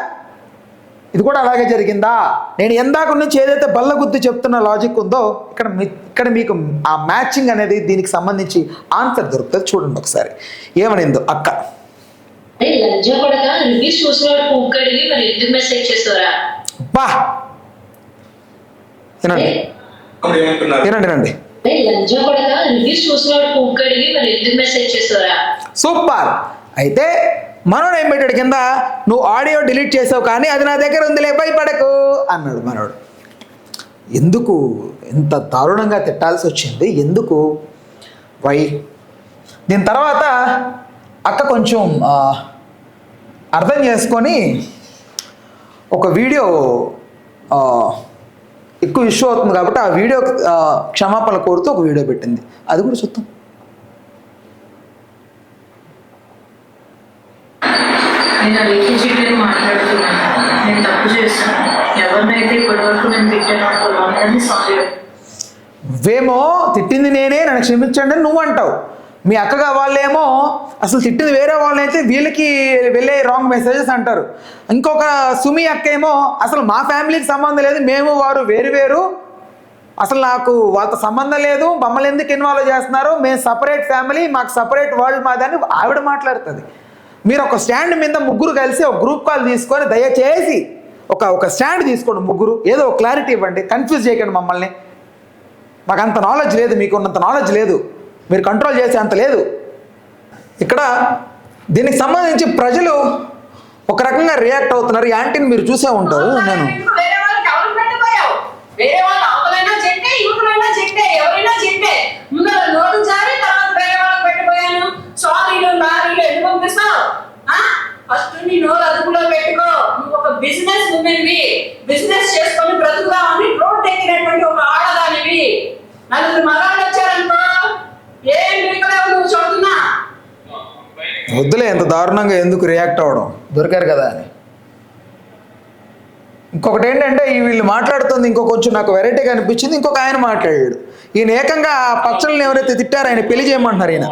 ఇది కూడా అలాగే జరిగిందా? నేను ఎందాక నుంచి ఏదైతే బల్లగుద్ది చెప్తున్న లాజిక్ ఉందో ఇక్కడ మీకు ఆ మ్యాచింగ్ అనేది దీనికి సంబంధించి ఆన్సర్ దొరుకుతుంది. చూడండి ఒకసారి ఏమనిందో అక్క. లంజా కొడక రివ్యూస్ చూసినవాడు పూక్కడివి మరి ఎందుకు మెసేజ్ చేస్తారా? బా వినండి వినండి. లంజా కొడక రివ్యూస్ చూసినవాడు పూక్కడివి మరి ఎందుకు మెసేజ్ చేస్తారా? సూపర్. అయితే మనోడు ఏం పెట్టాడు కింద, నువ్వు ఆడియో డిలీట్ చేసావు కానీ అది నా దగ్గర ఉందిలే, భయపడకు అన్నాడు మనోడు. ఎందుకు ఎంత దారుణంగా తిట్టాల్సి వచ్చింది? ఎందుకు? వై? దీని తర్వాత అక్క కొంచెం అర్థం చేసుకొని ఒక వీడియో ఎక్కువ ఇష్యూ అవుతుంది కాబట్టి ఆ వీడియో క్షమాపణ కోరుతూ ఒక వీడియో పెట్టింది. అది కూడా చూద్దాం. నేను అడిగి చెప్పి మాట్లాడుతున్నాను, నేను తప్పు చేశాను, ఎవరినైతే ఇప్పటివరకు నేను తిట్టాను అందరినీ సారీ. నువ్వేమో తిట్టింది నేనే, నన్ను క్షమించండి అని నువ్వు అంటావు. మీ అక్కగా వాళ్ళేమో అసలు తిట్టింది వేరే వాళ్ళైతే వీళ్ళకి వెళ్ళే రాంగ్ మెసేజెస్ అంటారు. ఇంకొక సుమి అక్క ఏమో అసలు మా ఫ్యామిలీకి సంబంధం లేదు, మేము వారు వేరు, అసలు నాకు వాళ్ళతో సంబంధం లేదు, మమ్మల్ని ఎందుకు ఇన్వాల్వ్ చేస్తున్నారు, మేము సపరేట్ ఫ్యామిలీ, మాకు సపరేట్ వరల్డ్ మాదని ఆవిడ మాట్లాడుతుంది. మీరు ఒక స్టాండ్ మీద ముగ్గురు కలిసి ఒక గ్రూప్ కాల్ తీసుకొని దయచేసి ఒక స్టాండ్ తీసుకోండి ముగ్గురు, ఏదో ఒక క్లారిటీ ఇవ్వండి, కన్ఫ్యూజ్ చేయకండి మమ్మల్ని. మాకు అంత నాలెడ్జ్ లేదు, మీకు ఉన్నంత నాలెడ్జ్ లేదు, మీరు కంట్రోల్ చేసే అంత లేదు. ఇక్కడ దీనికి సంబంధించి ప్రజలు ఒక రకంగా రియాక్ట్ అవుతున్నారు. ఈ యాంటీని మీరు చూసే ఉంటారు. నేను ఫస్ట్ నీ నోరు అదుపులో పెట్టుకో. నువ్వు ఒక బిజినెస్ ఉమెన్వి, బిజినెస్ చేసుకొని బ్రతుకుదామని రోడ్ ఎక్కినటువంటి ఒక ఆడదానివి. నలుగురు మగాళ్ళు వచ్చారనుకో ఏం మిగలేవు నువ్వు చూస్తున్నా. వద్దులే ఎంత దారుణంగా ఎందుకు రియాక్ట్ అవ్వడం, దొరికారు కదా అని. ఇంకొకటి ఏంటంటే ఈ వీళ్ళు మాట్లాడుతుంది ఇంకో కొంచెం నాకు వెరైటీగా అనిపించింది. ఇంకొక ఆయన మాట్లాడాడు, ఈయన ఏకంగా పచ్చళ్ళని ఎవరైతే తిట్టారో ఆయన పెళ్లి చేయమంటున్నారు. ఈయన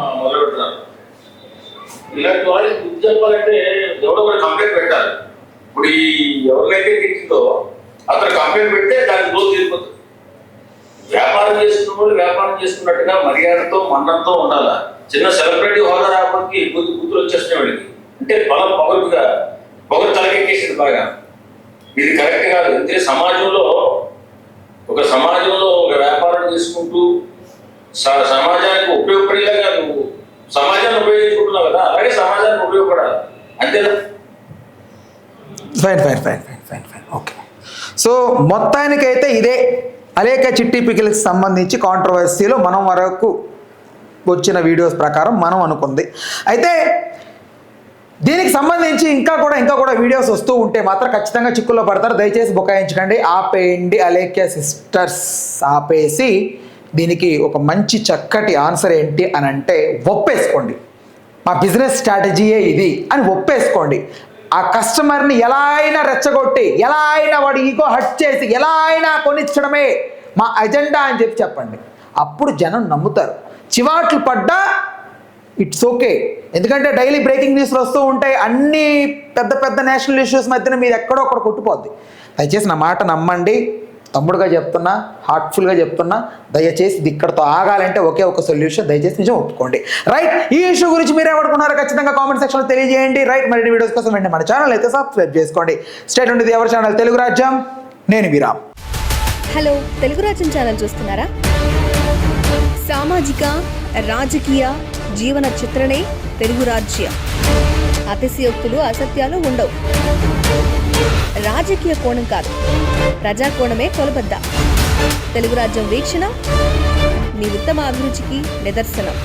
ఇలాంటి వాళ్ళకి బుద్ధి చెప్పాలంటే ఎవడో కూడా కంప్లైంట్ పెట్టాలి. ఇప్పుడు ఈ ఎవరినైతే తిట్టిందో అతను కంప్లైంట్ పెడితే దానికి రోజు తీరిపోతుంది. వ్యాపారం చేసుకున్న వాళ్ళు వ్యాపారం చేసుకున్నట్టుగా మర్యాదతో మన్నంతో ఉండాలా. చిన్న సెలబ్రిటీ హోదా రాకపోతే బుద్ధులు వచ్చేస్తున్నాయి వాళ్ళకి. అంటే పొగరు తలకెక్కేసింది బాగా. ఇది కరెక్ట్ కాదు. అంటే సమాజంలో ఒక వ్యాపారం చేసుకుంటూ సమాజానికి ఉపయోగపడేలాగా నువ్వు సమాజాన్ని ఉపయోగించుకుంటున్నావు కదా, అలాగే సమాజానికి ఉపయోగపడాలి, అంతేనా? Fine okay. సో మొత్తానికైతే ఇదే అలేఖ్య చిట్టి పికిల్కి సంబంధించి కాంట్రవర్సీలో మనం వరకు వచ్చిన వీడియోస్ ప్రకారం మనం అనుకుంది. అయితే దీనికి సంబంధించి ఇంకా కూడా వీడియోస్ వస్తూ ఉంటే మాత్రం ఖచ్చితంగా చిక్కుల్లో పడతారు. దయచేసి బుకాయించకండి, ఆపేయండి. అలేఖ్య సిస్టర్స్ ఆపేసి దీనికి ఒక మంచి చక్కటి ఆన్సర్ ఏంటి అని అంటే ఒప్పేసుకోండి. మా బిజినెస్ స్ట్రాటజీయే ఇది అని ఒప్పేసుకోండి. ఆ కస్టమర్ని ఎలా అయినా రెచ్చగొట్టి, ఎలా అయినా వాడి ఈగో హర్ట్ చేసి, ఎలా అయినా కొనిచ్చడమే మా అజెండా అని చెప్పండి. అప్పుడు జనం నమ్ముతారు. చివాట్లు పడ్డా ఇట్స్ ఓకే. ఎందుకంటే డైలీ బ్రేకింగ్ న్యూస్లు వస్తూ ఉంటాయి. అన్ని పెద్ద నేషనల్ ఇష్యూస్ మధ్యన మీరు ఎక్కడో ఒకటి కొట్టుపోద్ది. దయచేసి నా మాట నమ్మండి. తమ్ముడుగా చెప్తున్నా, హార్ట్ఫుల్గా చెప్తున్నా. దయచేసి ఇది ఇక్కడతో ఆగాలంటే ఒకే ఒక సొల్యూషన్. దయచేసి నిజం ఒప్పుకోండి. రైట్, ఈ ఇష్యూ గురించి మీరు ఏమనుకున్నారో ఖచ్చితంగా కామెంట్ సెక్షన్లో తెలియజేయండి. రైట్, మరిన్ని వీడియోస్ కోసం వెంటనే మన ఛానల్ అయితే సబ్స్క్రైబ్ చేసుకోండి. స్టేట్ ఉండేది ఎవరి ఛానల్? తెలుగు రాజ్యం. నేను విరామ్. హలో, తెలుగు రాజ్యం ఛానల్ చూస్తున్నారా? సామాజిక, రాజకీయ, జీవన చిత్రణే తెలుగు రాజ్యం. అతిశయోక్తులు, అసత్యాలు ఉండవు. రాజకీయ కోణం కాదు, ప్రజా కోణమే కొలబద్ద. తెలుగు రాజ్యం వీక్షణ మీ ఉత్తమ అభిరుచికి నిదర్శనం.